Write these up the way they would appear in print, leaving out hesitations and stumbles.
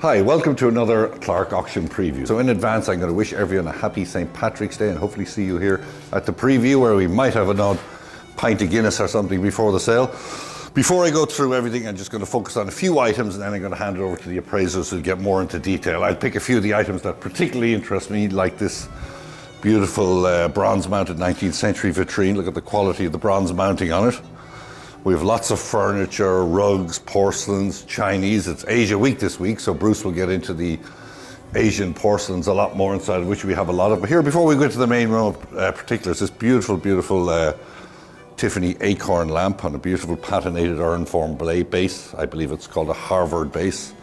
Hi, welcome to another Clark Auction preview. So in advance, I'm going to wish everyone a happy St. Patrick's Day and hopefully see you here at the preview where we might have an odd pint of Guinness or something before the sale. Before I go through everything, I'm just going to focus on a few items and then I'm going to hand it over to the appraisers who'll get more into detail. I'll pick a few of the items that particularly interest me, like this beautiful bronze-mounted 19th century vitrine. Look at the quality of the bronze mounting on it. We have lots of furniture, rugs, porcelains, Chinese. It's Asia Week this week, so Bruce will get into the Asian porcelains a lot more, inside of which we have a lot of. But here, before we go into the main room of particulars, this beautiful Tiffany acorn lamp on a beautiful patinated urn-form base. I believe it's called a Harvard base.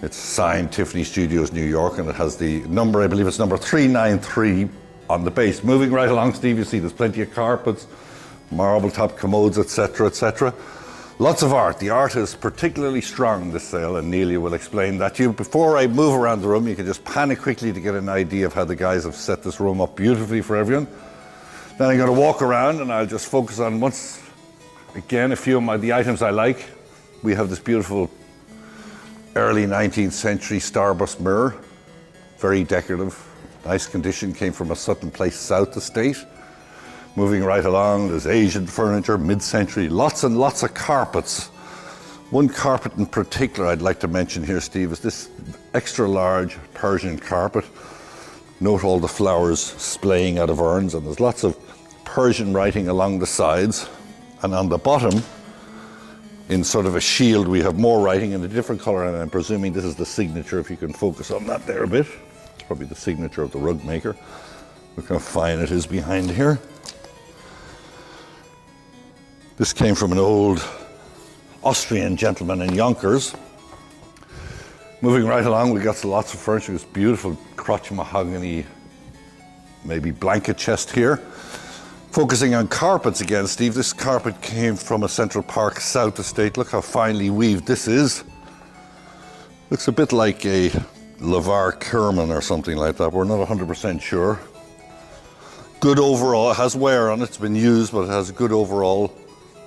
It's signed Tiffany Studios, New York, and it has the number, I believe it's number 393 on the base. Moving right along, Steve, you see there's plenty of carpets, marble top commodes, etc., etc. Lots of art. The art is particularly strong this sale, and Nelia will explain that to you. Before I move around the room, you can just panic quickly to get an idea of how the guys have set this room up beautifully for everyone. Then I'm going to walk around and I'll just focus on once again a few of the items I like. We have this beautiful early 19th century starburst mirror, very decorative, nice condition, came from a Sutton Place South estate. Moving right along, there's Asian furniture, mid-century, lots and lots of carpets. One carpet in particular I'd like to mention here, Steve, is this extra large Persian carpet. Note all the flowers splaying out of urns, and there's lots of Persian writing along the sides. And on the bottom, in sort of a shield, we have more writing in a different color, and I'm presuming this is the signature, if you can focus on that there a bit. It's probably the signature of the rug maker. Look how fine it is behind here. This came from an old Austrian gentleman in Yonkers. Moving right along, we got lots of furniture. This beautiful crotch mahogany, maybe blanket chest here. Focusing on carpets again, Steve, this carpet came from a Central Park South estate. Look how finely weaved this is. Looks a bit like a Lavar Kerman or something like that. We're not 100% sure. Good overall, it has wear on it. It's been used, but it has a good overall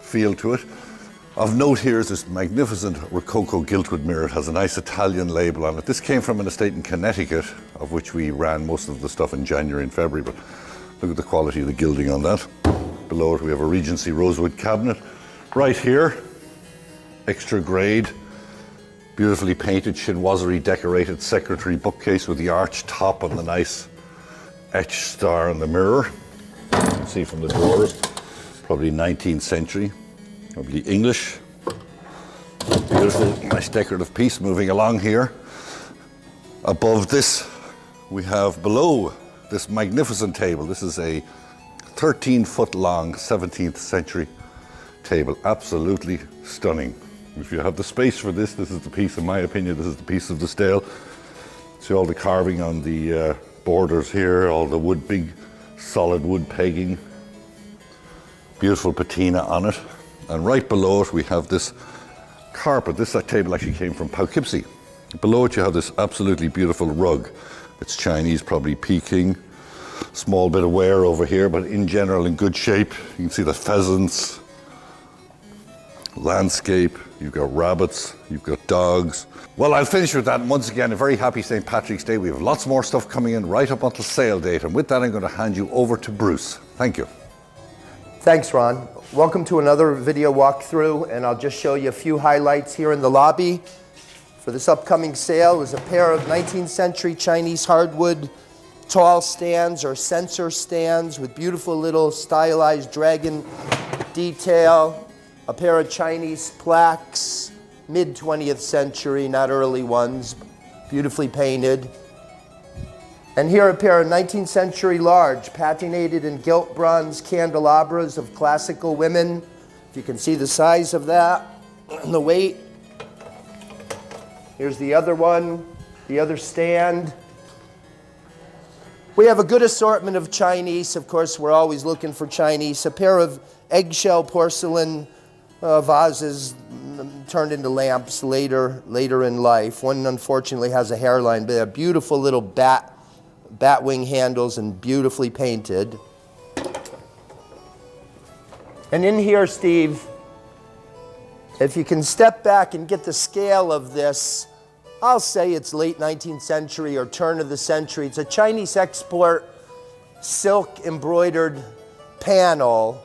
feel to it. Of note here is this magnificent Rococo giltwood mirror. It has a nice Italian label on it. This came from an estate in Connecticut, of which we ran most of the stuff in January and February, but look at the quality of the gilding on that. Below it we have a Regency rosewood cabinet. Right here, extra grade, beautifully painted chinoiserie decorated secretary bookcase with the arched top and the nice etched star in the mirror. You can see from the drawers, probably 19th century, probably English. Beautiful, nice decorative piece. Moving along here. Above this, we have below this magnificent table. This is a 13-foot long 17th century table. Absolutely stunning. If you have the space for this, this is the piece, in my opinion, this is the piece of the stale. See all the carving on the borders here, all the wood, big solid wood pegging. Beautiful patina on it. And right below it we have this carpet. This table actually came from Poughkeepsie. Below it you have this absolutely beautiful rug. It's Chinese, probably Peking. Small bit of wear over here, but in general in good shape. You can see the pheasants, landscape, you've got rabbits, you've got dogs. Well, I'll finish with that. And once again, a very happy St. Patrick's Day. We have lots more stuff coming in right up until sale date. And with that, I'm going to hand you over to Bruce. Thank you. Thanks, Ron. Welcome to another video walkthrough, and I'll just show you a few highlights here in the lobby. For this upcoming sale is a pair of 19th century Chinese hardwood tall stands or sensor stands with beautiful little stylized dragon detail. A pair of Chinese plaques, mid-20th century, not early ones, beautifully painted. And here a pair of 19th century large, patinated and gilt bronze candelabras of classical women. If you can see the size of that and the weight. Here's the other one, the other stand. We have a good assortment of Chinese. Of course, we're always looking for Chinese. A pair of eggshell porcelain vases turned into lamps later in life. One unfortunately has a hairline, but they have beautiful little bat wing handles and beautifully painted. And in here, Steve, if you can step back and get the scale of this, I'll say it's late 19th century or turn of the century. It's a Chinese export silk embroidered panel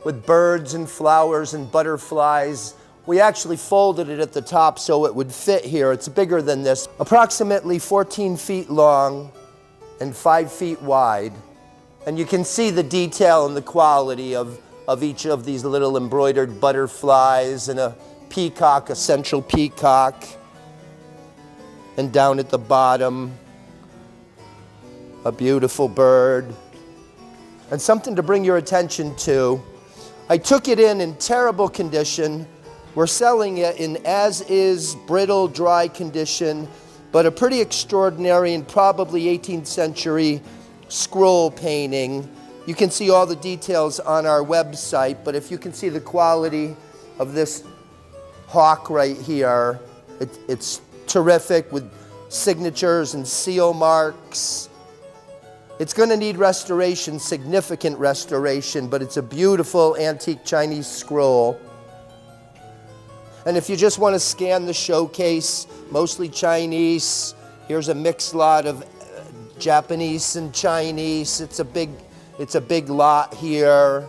with birds and flowers and butterflies. We actually folded it at the top so it would fit here. It's bigger than this, approximately 14 feet long and 5 feet wide. And you can see the detail and the quality of each of these little embroidered butterflies and a peacock, a central peacock. And down at the bottom, a beautiful bird. And something to bring your attention to. I took it in terrible condition. We're selling it in as-is, brittle, dry condition, but a pretty extraordinary and probably 18th century scroll painting. You can see all the details on our website, but if you can see the quality of this hawk right here, it's terrific with signatures and seal marks. It's going to need restoration, significant restoration, but it's a beautiful antique Chinese scroll. And if you just want to scan the showcase, mostly Chinese, here's a mixed lot of Japanese and Chinese. It's a big lot here.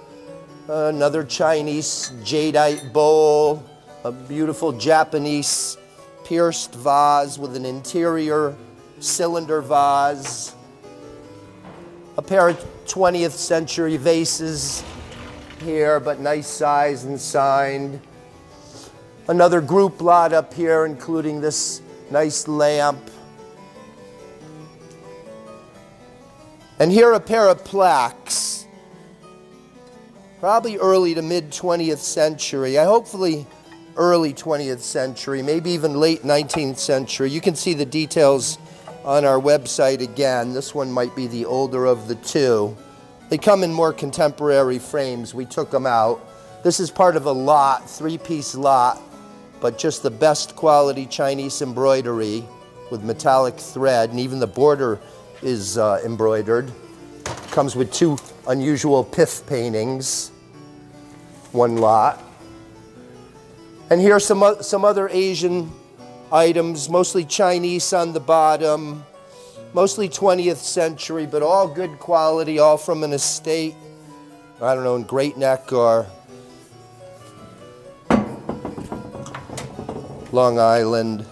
Another Chinese jadeite bowl, a beautiful Japanese pierced vase with an interior cylinder vase. A pair of 20th century vases here, but nice size and signed. Another group lot up here, including this nice lamp. And here a pair of plaques, probably early to mid 20th century. Hopefully early 20th century, maybe even late 19th century. You can see the details on our website again. This one might be the older of the two. They come in more contemporary frames. We took them out. This is part of a lot, 3-piece lot, but just the best quality Chinese embroidery with metallic thread, and even the border is embroidered. Comes with 2 unusual pith paintings, 1 lot. And here are some other Asian items, mostly Chinese on the bottom, mostly 20th century, but all good quality, all from an estate, I don't know, in Great Neck or Long Island.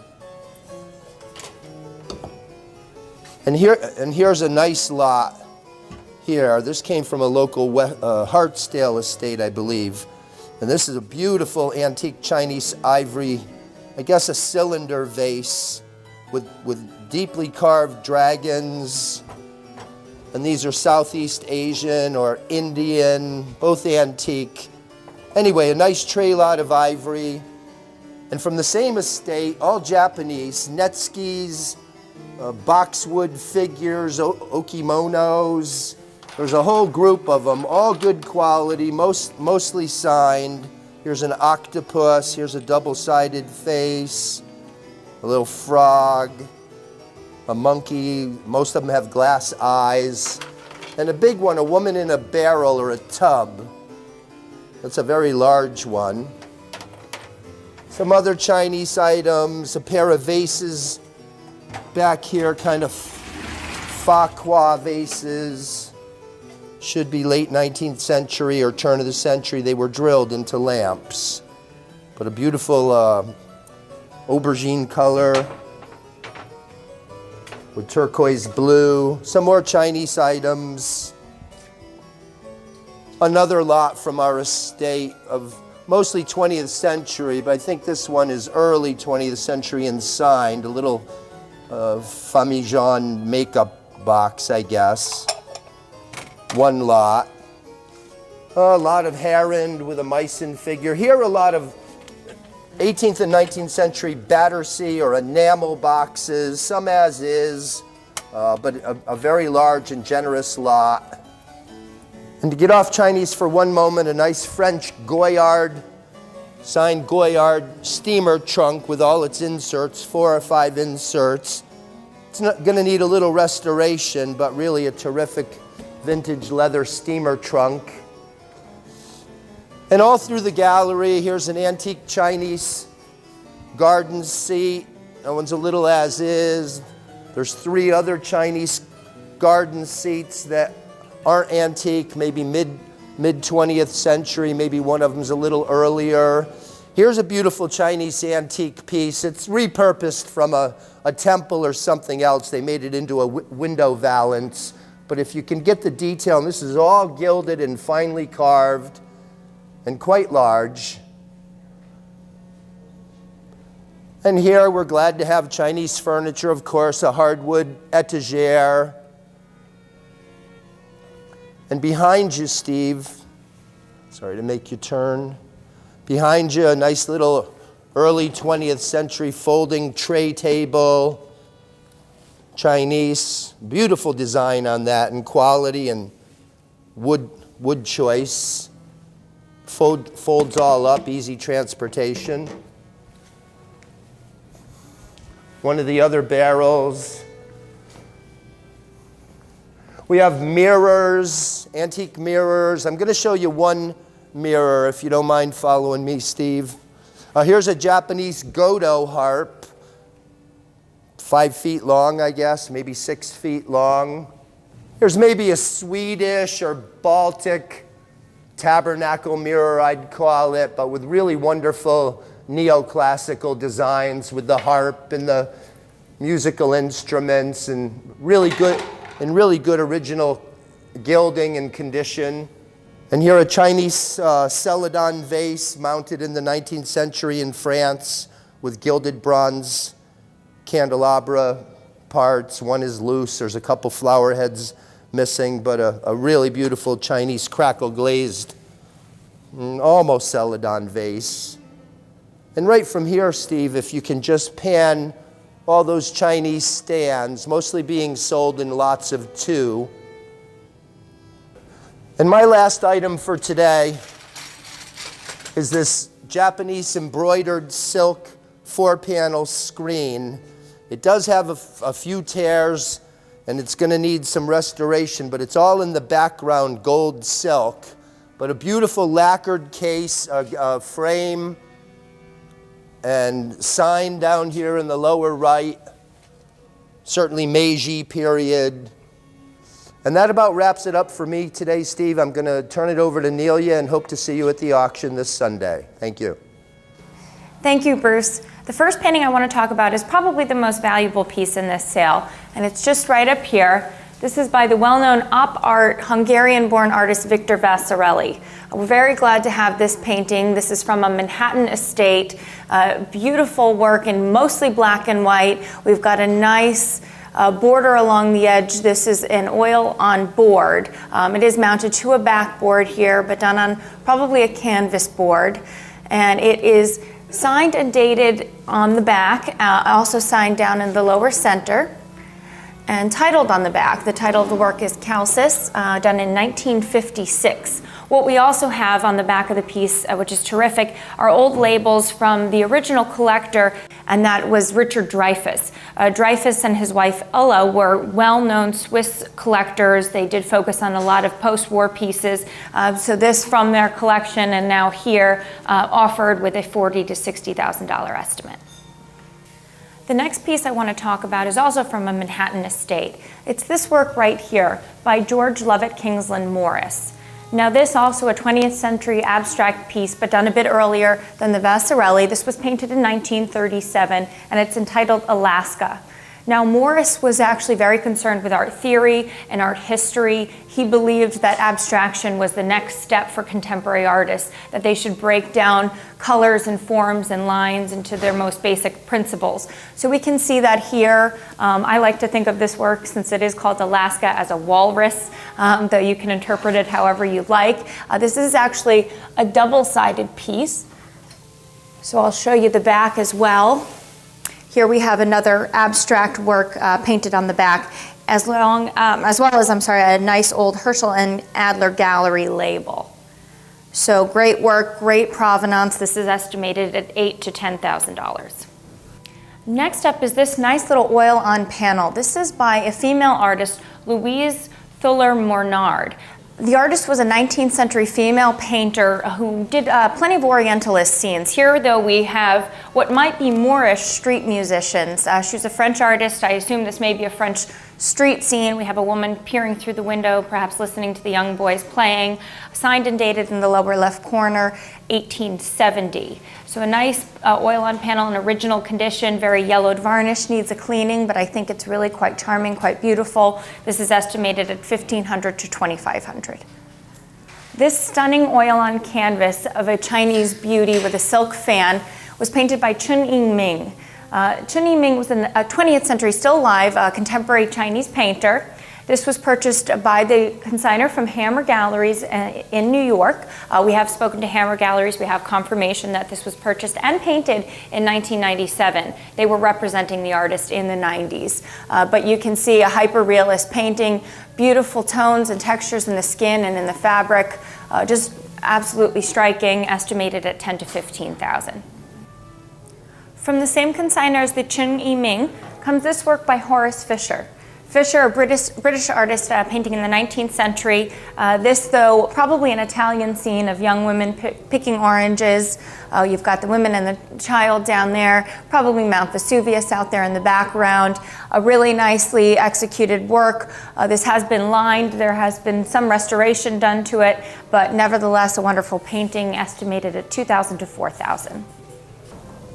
And here's a nice lot here. This came from a local Hartsdale estate, I believe. And this is a beautiful antique Chinese ivory, I guess a cylinder vase with deeply carved dragons. And these are Southeast Asian or Indian, both antique. Anyway, a nice tray lot of ivory. And from the same estate, all Japanese, netskis, boxwood figures, okimonos. There's a whole group of them, all good quality, mostly signed. Here's an octopus, here's a double-sided face, a little frog, a monkey. Most of them have glass eyes. And a big one, a woman in a barrel or a tub. That's a very large one. Some other Chinese items, a pair of vases back here, kind of Fa vases. Should be late 19th century or turn of the century. They were drilled into lamps. But a beautiful aubergine color with turquoise blue. Some more Chinese items. Another lot from our estate of mostly 20th century, but I think this one is early 20th century and signed. A little Famille Jean makeup box, I guess. 1 lot. A lot of Heron with a Meissen figure. Here a lot of 18th and 19th century Battersea or enamel boxes, some as is, but a very large and generous lot. And to get off Chinese for one moment, a nice French Goyard, signed Goyard steamer trunk with all its inserts, 4 or 5 inserts. It's going to need a little restoration, but really a terrific vintage leather steamer trunk. And all through the gallery, here's an antique Chinese garden seat, That one's a little as is. There's 3 other Chinese garden seats that aren't antique, maybe mid 20th century, maybe one of them's a little earlier. Here's a beautiful Chinese antique piece. It's repurposed from a temple or something else. They made it into a window valance. But if you can get the detail, and this is all gilded and finely carved and quite large. And here we're glad to have Chinese furniture, of course, a hardwood etagere. And behind you, Steve, sorry to make you turn. Behind you, a nice little early 20th century folding tray table. Chinese, beautiful design on that, and quality and wood choice. Folds all up, easy transportation. One of the other barrels. We have mirrors, antique mirrors. I'm going to show you one mirror, if you don't mind following me, Steve. Here's a Japanese Godo harp. 5 feet long, I guess, maybe 6 feet long. There's maybe a Swedish or Baltic tabernacle mirror, I'd call it, but with really wonderful neoclassical designs with the harp and the musical instruments and really good original gilding and condition. And here a Chinese Celadon vase mounted in the 19th century in France with gilded bronze candelabra parts. One is loose. There's a couple flower heads missing, but a really beautiful Chinese crackle glazed, almost Celadon vase. And right from here, Steve, if you can just pan all those Chinese stands, mostly being sold in lots of 2. And my last item for today is this Japanese embroidered silk 4-panel screen. It does have a few tears, and it's going to need some restoration, but it's all in the background gold silk. But a beautiful lacquered case, a frame, and sign down here in the lower right. Certainly Meiji period. And that about wraps it up for me today, Steve. I'm going to turn it over to Nelia and hope to see you at the auction this Sunday. Thank you. Thank you, Bruce. The first painting I want to talk about is probably the most valuable piece in this sale, and it's just right up here. This is by the well-known op art Hungarian-born artist Victor Vasarely. We're very glad to have this painting. This is from a Manhattan estate. Beautiful work in mostly black and white. We've got a nice border along the edge. This is an oil on board. It is mounted to a backboard here, but done on probably a canvas board. And it is signed and dated on the back, also signed down in the lower center, and titled on the back. The title of the work is Calcis, done in 1956. What we also have on the back of the piece, which is terrific, are old labels from the original collector, and that was Richard Dreyfuss. Dreyfuss and his wife Ulla were well-known Swiss collectors. They did focus on a lot of post-war pieces. So this from their collection, and now here, offered with a $40,000 to $60,000 estimate. The next piece I want to talk about is also from a Manhattan estate. It's this work right here by George Lovett Kingsland Morris. Now this also a 20th century abstract piece, but done a bit earlier than the Vasarely. This was painted in 1937, and it's entitled Alaska. Now Morris was actually very concerned with art theory and art history. He believed that abstraction was the next step for contemporary artists, that they should break down colors and forms and lines into their most basic principles. So we can see that here. I like to think of this work, since it is called Alaska, as a walrus, though you can interpret it however you like. This is actually a double-sided piece. So I'll show you the back as well. Here we have another abstract work painted on the back, as well as a nice old Herschel and Adler Gallery label. So great work, great provenance. This is estimated at $8,000 to $10,000. Next up is this nice little oil on panel. This is by a female artist, Louise Fuller-Mornard. The artist was a 19th century female painter who did plenty of Orientalist scenes. Here, though, we have what might be Moorish street musicians. She was a French artist. I assume this may be a French street scene. We have a woman peering through the window, perhaps listening to the young boys playing. Signed and dated in the lower left corner, 1870. So a nice oil-on panel in original condition, very yellowed varnish, needs a cleaning, but I think it's really quite charming, quite beautiful. This is estimated at $1,500 to $2,500. This stunning oil-on canvas of a Chinese beauty with a silk fan was painted by Chun Ying-ming. Chun Ying-ming was a 20th century, still alive, contemporary Chinese painter. This was purchased by the consignor from Hammer Galleries in New York. We have spoken to Hammer Galleries. We have confirmation that this was purchased and painted in 1997. They were representing the artist in the 90s. But you can see a hyper-realist painting, beautiful tones and textures in the skin and in the fabric, just absolutely striking, estimated at $10,000 to $15,000. From the same consignor as the Chun Ying-ming comes this work by Horace Fisher. Fisher, a British artist painting in the 19th century. This, though, probably an Italian scene of young women picking oranges. You've got the women and the child down there, probably Mount Vesuvius out there in the background. A really nicely executed work. This has been lined. There has been some restoration done to it, but nevertheless a wonderful painting estimated at $2,000 to $4,000.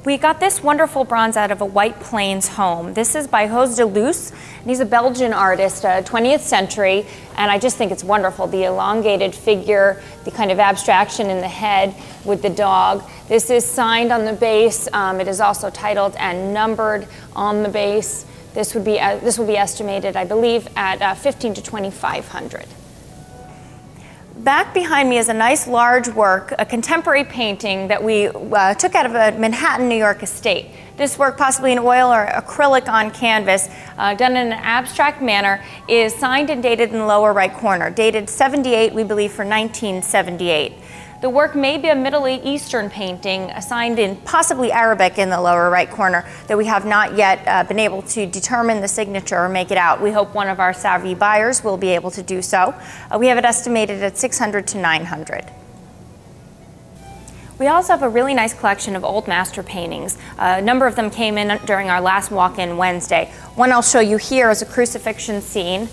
We got this wonderful bronze out of a White Plains home. This is by Jose de Luce, and he's a Belgian artist, 20th century, and I just think it's wonderful. The elongated figure, the kind of abstraction in the head with the dog. This is signed on the base. It is also titled and numbered on the base. This will be estimated, I believe, at $1,500 to $2,500. Back behind me is a nice large work, a contemporary painting that we took out of a Manhattan, New York estate. This work, possibly in oil or acrylic on canvas, done in an abstract manner, is signed and dated in the lower right corner, dated 78, we believe, for 1978. The work may be a Middle Eastern painting, signed in possibly Arabic in the lower right corner, that we have not yet been able to determine the signature or make it out. We hope one of our savvy buyers will be able to do so. We have it estimated at $600 to $900. We also have a really nice collection of old master paintings. A number of them came in during our last walk-in Wednesday. One I'll show you here is a crucifixion scene.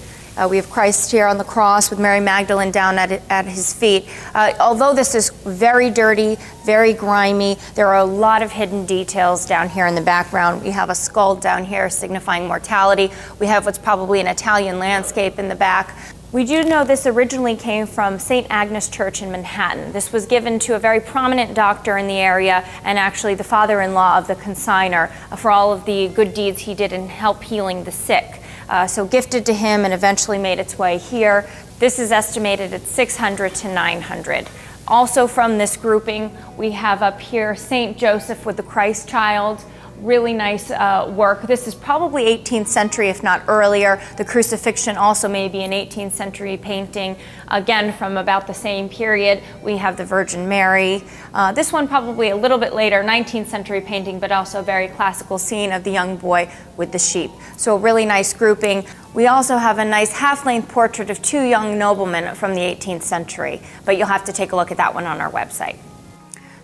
We have Christ here on the cross with Mary Magdalene down at his feet. Although this is very dirty, very grimy, there are a lot of hidden details down here in the background. We have a skull down here signifying mortality. We have what's probably an Italian landscape in the back. We do know this originally came from St. Agnes Church in Manhattan. This was given to a very prominent doctor in the area and actually the father-in-law of the consignor for all of the good deeds he did in help healing the sick. So gifted to him and eventually made its way here. This is estimated at $600 to $900. Also from this grouping, we have up here St. Joseph with the Christ child. Really nice work. This is probably 18th century, if not earlier. The crucifixion also may be an 18th century painting, again from about the same period. We have the Virgin Mary. This one probably a little bit later, 19th century painting, but also a very classical scene of the young boy with the sheep. So a really nice grouping. We also have a nice half-length portrait of two young noblemen from the 18th century, but you'll have to take a look at that one on our website.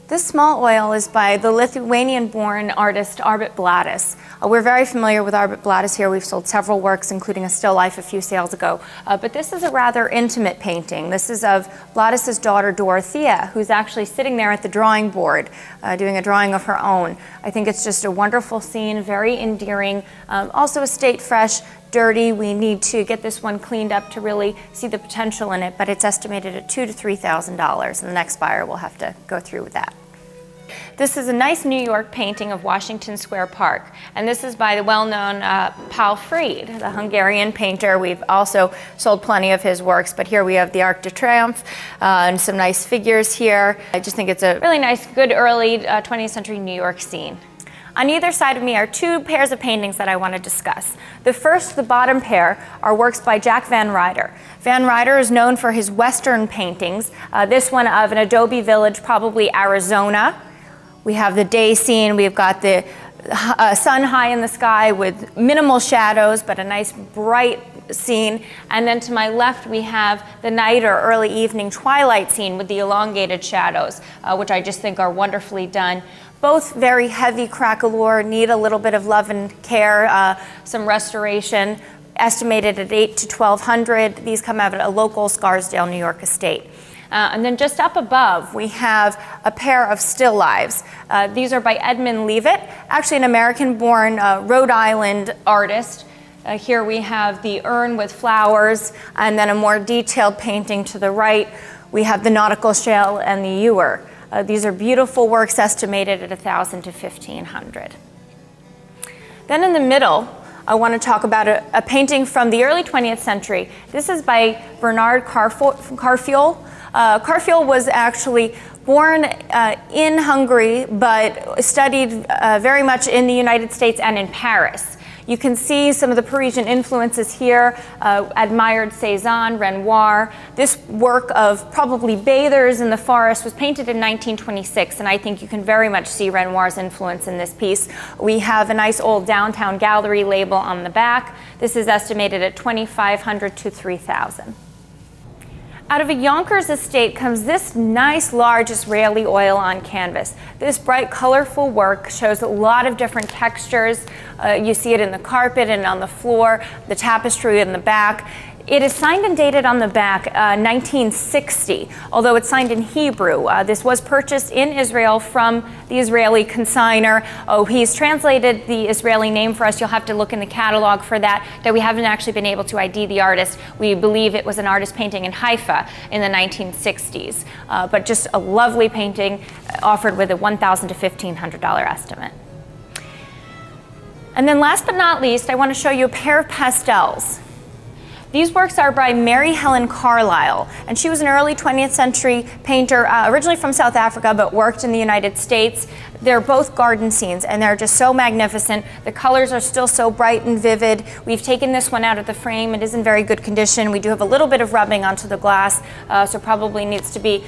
This small oil is by the Lithuanian-born artist Arbit Bladis. We're very familiar with Arbit Bladis here. We've sold several works, including a still life a few sales ago. But this is a rather intimate painting. This is of Bladis's daughter Dorothea, who's actually sitting there at the drawing board, doing a drawing of her own. I think it's just a wonderful scene, very endearing. Also estate fresh, dirty. We need to get this one cleaned up to really see the potential in it, but it's estimated at $2,000 to $3,000, and the next buyer will have to go through with that. This is a nice New York painting of Washington Square Park, and this is by the well-known Paul Fried, the Hungarian painter. We've also sold plenty of his works, but here we have the Arc de Triomphe and some nice figures here. I just think it's a really nice, good early 20th century New York scene. On either side of me are two pairs of paintings that I want to discuss. The first, the bottom pair, are works by Jack Van Ryder. Van Ryder is known for his Western paintings. This one of an adobe village, probably Arizona. We have the day scene. We've got the sun high in the sky with minimal shadows, but a nice bright scene. And then to my left, we have the night or early evening twilight scene with the elongated shadows, which I just think are wonderfully done. Both very heavy craquelure, need a little bit of love and care, some restoration, estimated at $800 to $1,200. These come out of a local Scarsdale, New York estate. And then just up above, we have a pair of still lives. These are by Edmund Leavitt, actually an American-born Rhode Island artist. Here we have the urn with flowers, and then a more detailed painting to the right. We have the nautical shell and the ewer. These are beautiful works estimated at $1,000 to $1,500. Then in the middle, I want to talk about a painting from the early 20th century. This is by Bernard Carfuel. Carfuel was actually born in Hungary, but studied very much in the United States and in Paris. You can see some of the Parisian influences here, admired Cézanne, Renoir. This work of probably bathers in the forest was painted in 1926, and I think you can very much see Renoir's influence in this piece. We have a nice old downtown gallery label on the back. This is estimated at $2,500 to $3,000. Out of a Yonkers estate comes this nice, large Israeli oil on canvas. This bright, colorful work shows a lot of different textures. You see it in the carpet and on the floor, the tapestry in the back. It is signed and dated on the back 1960, although it's signed in Hebrew. This was purchased in Israel from the Israeli consignor. Oh, he's translated the Israeli name for us. You'll have to look in the catalog for that, though we haven't actually been able to ID the artist. We believe it was an artist painting in Haifa in the 1960s. But just a lovely painting offered with a $1,000 to $1,500 estimate. And then last but not least, I want to show you a pair of pastels. These works are by Mary Helen Carlisle, and she was an early 20th century painter, originally from South Africa, but worked in the United States. They're both garden scenes, and they're just so magnificent. The colors are still so bright and vivid. We've taken this one out of the frame. It is in very good condition. We do have a little bit of rubbing onto the glass, so probably needs to be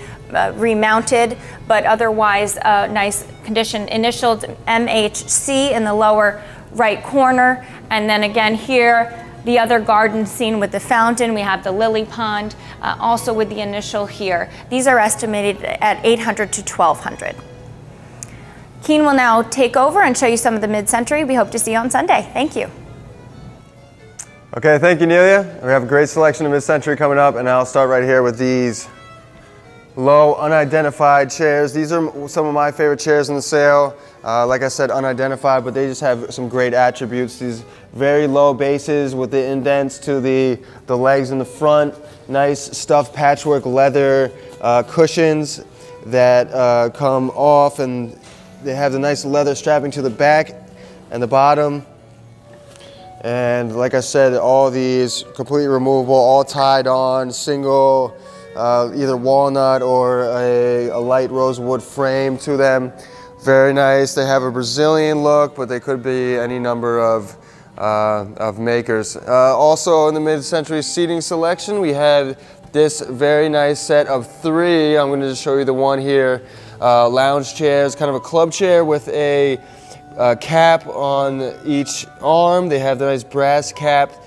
remounted, but otherwise nice condition. Initialed MHC in the lower right corner, and then again here, the other garden scene with the fountain. We have the lily pond, also with the initial here. These are estimated at $800 to $1,200. Keen will now take over and show you some of the mid-century. We hope to see you on Sunday. Thank you. Okay, thank you, Nelia. We have a great selection of mid-century coming up, and I'll start right here with these low, unidentified chairs. These are some of my favorite chairs in the sale. Like I said, unidentified, but they just have some great attributes. These very low bases with the indents to the legs in the front. Nice stuffed patchwork leather cushions that come off, and they have the nice leather strapping to the back and the bottom. And like I said, all these completely removable, all tied on, single, either walnut or a light rosewood frame to them. Very nice. They have a Brazilian look, but they could be any number of makers. Also in the mid-century seating selection, we had this very nice set of 3. I'm going to just show you the one here. Lounge chairs, kind of a club chair with a cap on each arm. They have the nice brass capped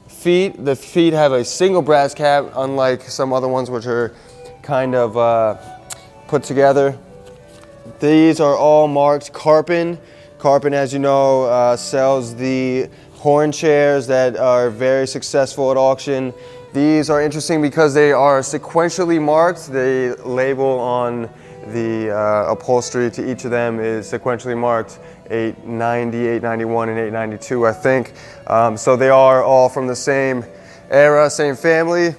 feet. The feet have a single brass cap, unlike some other ones which are kind of put together. These are all marked Carpen. Carpen, as you know, sells the horn chairs that are very successful at auction. These are interesting because they are sequentially marked. The label on the upholstery to each of them is sequentially marked 890, 891, and 892, I think. So they are all from the same era, same family.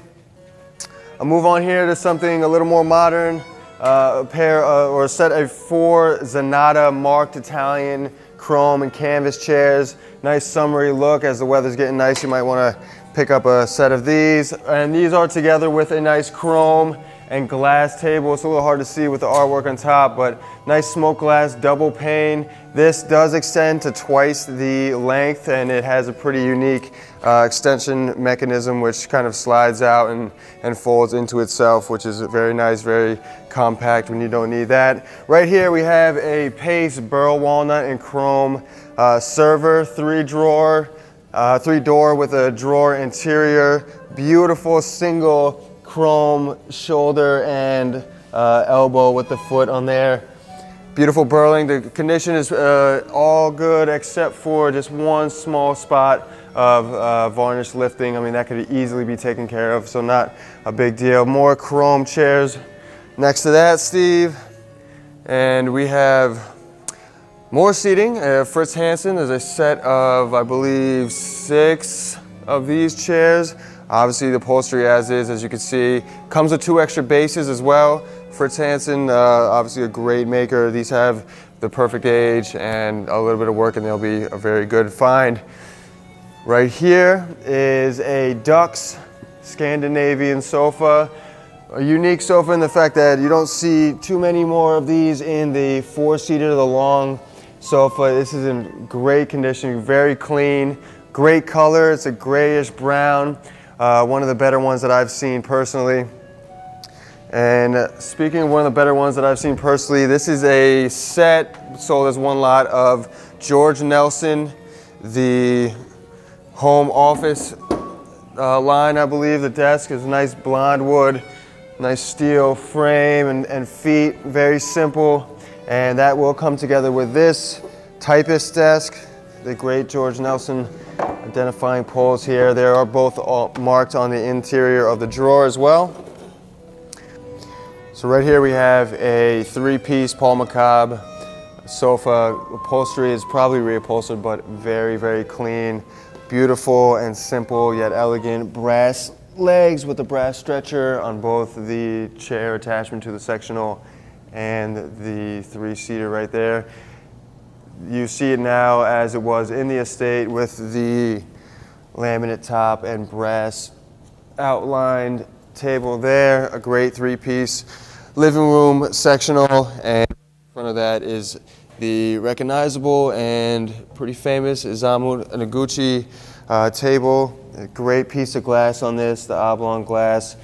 I'll move on here to something a little more modern. A pair or a set of 4 Zanata marked Italian chrome and canvas chairs. Nice summery look. As the weather's getting nice, you might want to pick up a set of these. And these are together with a nice chrome and glass table. It's a little hard to see with the artwork on top, but nice smoked glass, double pane. This does extend to twice the length, and it has a pretty unique extension mechanism which kind of slides out and folds into itself, which is very nice, very compact when you don't need that. Right here we have a Pace burl walnut and chrome server, 3-drawer. 3-door with a drawer interior. Beautiful single chrome shoulder and elbow with the foot on there. Beautiful burling. The condition is all good except for just one small spot of varnish lifting. I mean, that could easily be taken care of, so not a big deal. More chrome chairs next to that, Steve. And we have more seating. Fritz Hansen, there's a set of, I believe, 6 of these chairs. Obviously the upholstery as is, as you can see. Comes with 2 extra bases as well. Fritz Hansen, obviously a great maker. These have the perfect age and a little bit of work and they'll be a very good find. Right here is a Dux Scandinavian sofa. A unique sofa in the fact that you don't see too many more of these in the 4-seater, the long sofa. This is in great condition, very clean, great color. It's a grayish brown, one of the better ones that I've seen personally. And speaking of one of the better ones that I've seen personally, this is a set sold as one lot of George Nelson, the home office line, I believe. The desk is nice blonde wood, nice steel frame and feet, very simple. And that will come together with this typist desk, the great George Nelson identifying poles here. They are both marked on the interior of the drawer as well. So right here we have a 3-piece Paul McCobb sofa. Upholstery is probably reupholstered, but very, very clean. Beautiful and simple yet elegant. Brass legs with a brass stretcher on both the chair attachment to the sectional and the 3-seater right there. You see it now as it was in the estate with the laminate top and brass outlined table there. A great 3-piece living room sectional, and in front of that is the recognizable and pretty famous Isamu Noguchi table. A great piece of glass on this, the oblong glass,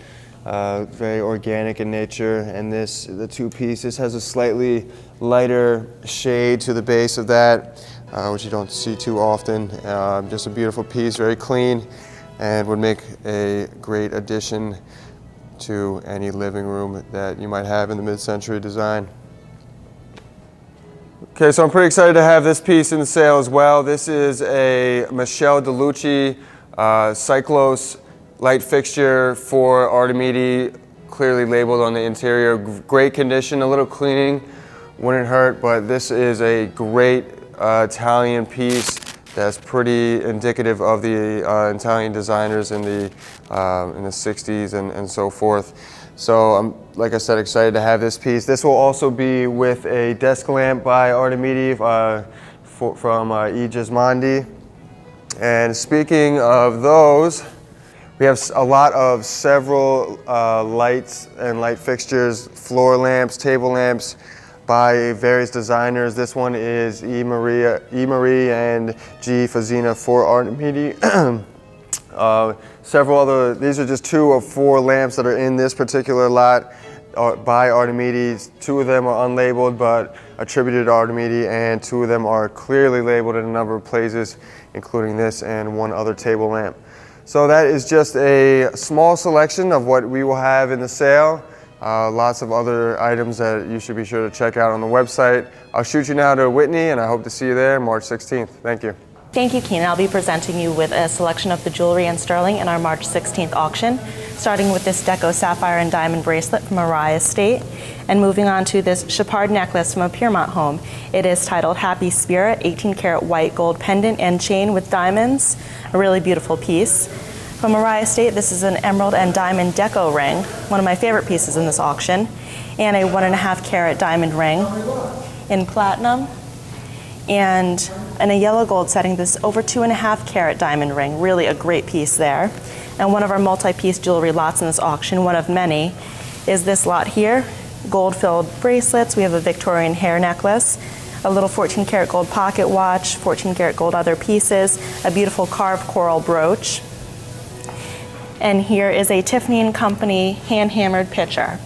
very organic in nature. And this, the 2-piece, this has a slightly lighter shade to the base of that, which you don't see too often. Just a beautiful piece, very clean, and would make a great addition to any living room that you might have in the mid-century design. Okay, so I'm pretty excited to have this piece in the sale as well. This is a Michele DeLucci Cyclos light fixture for Artemidi, clearly labeled on the interior. Great condition, a little cleaning wouldn't hurt, but this is a great Italian piece that's pretty indicative of the Italian designers in the 60s and so forth. So I'm, like I said, excited to have this piece. This will also be with a desk lamp by Artemidi from E. Gismondi. And speaking of those, we have a lot of several lights and light fixtures, floor lamps, table lamps by various designers. This one is E. Marie and G. Fazzina for Artemidi. Several other, these are just 2 of 4 lamps that are in this particular lot by Artemidi. 2 of them are unlabeled but attributed to Artemidi, and 2 of them are clearly labeled in a number of places, including this and 1 other table lamp. So that is just a small selection of what we will have in the sale. Lots of other items that you should be sure to check out on the website. I'll shoot you now to Whitney, and I hope to see you there March 16th. Thank you. Thank you, Keenan. I'll be presenting you with a selection of the jewelry and sterling in our March 16th auction, starting with this Deco sapphire and diamond bracelet from Mariah Estate, and moving on to this Chapard necklace from a Piermont home. It is titled Happy Spirit, 18-karat white gold pendant and chain with diamonds, a really beautiful piece. From Mariah Estate, this is an emerald and diamond deco ring, one of my favorite pieces in this auction, and a 1.5-carat diamond ring in platinum, and in a yellow gold setting, this over 2.5-carat diamond ring, really a great piece there. And one of our multi-piece jewelry lots in this auction, one of many, is this lot here, gold-filled bracelets. We have a Victorian hair necklace, a little 14-karat gold pocket watch, 14-karat gold other pieces, a beautiful carved coral brooch. And here is a Tiffany & Company hand-hammered pitcher.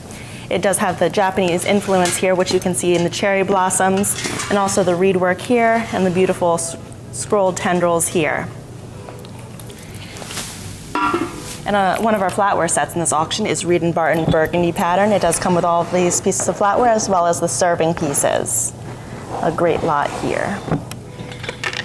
It does have the Japanese influence here, which you can see in the cherry blossoms, and also the reed work here, and the beautiful scrolled tendrils here. And one of our flatware sets in this auction is Reed and Barton Burgundy pattern. It does come with all of these pieces of flatware as well as the serving pieces. A great lot here.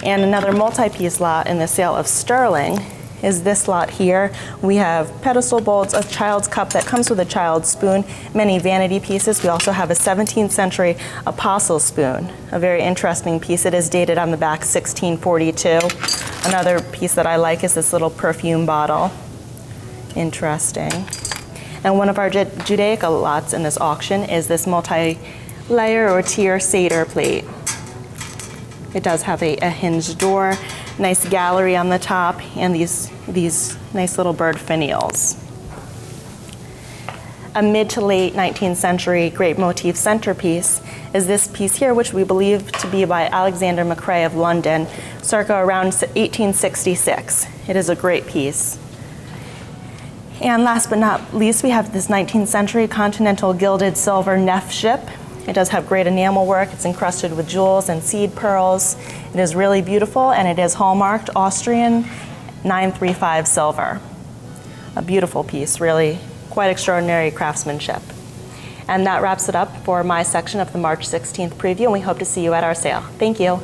And another multi-piece lot in the sale of sterling is this lot here. We have pedestal bowls, a child's cup that comes with a child's spoon, many vanity pieces. We also have a 17th century apostle spoon, a very interesting piece. It is dated on the back 1642. Another piece that I like is this little perfume bottle. Interesting. And one of our Judaica lots in this auction is this multi-layer or tier Seder plate. It does have a hinged door, nice gallery on the top, and these nice little bird finials. A mid to late 19th century great motif centerpiece is this piece here, which we believe to be by Alexander Macrae of London, circa around 1866. It is a great piece. And last but not least, we have this 19th century continental gilded silver Neff ship. It does have great enamel work. It's encrusted with jewels and seed pearls. It is really beautiful, and it is hallmarked Austrian 935 silver. A beautiful piece, really quite extraordinary craftsmanship. And that wraps it up for my section of the March 16th preview, and we hope to see you at our sale. Thank you.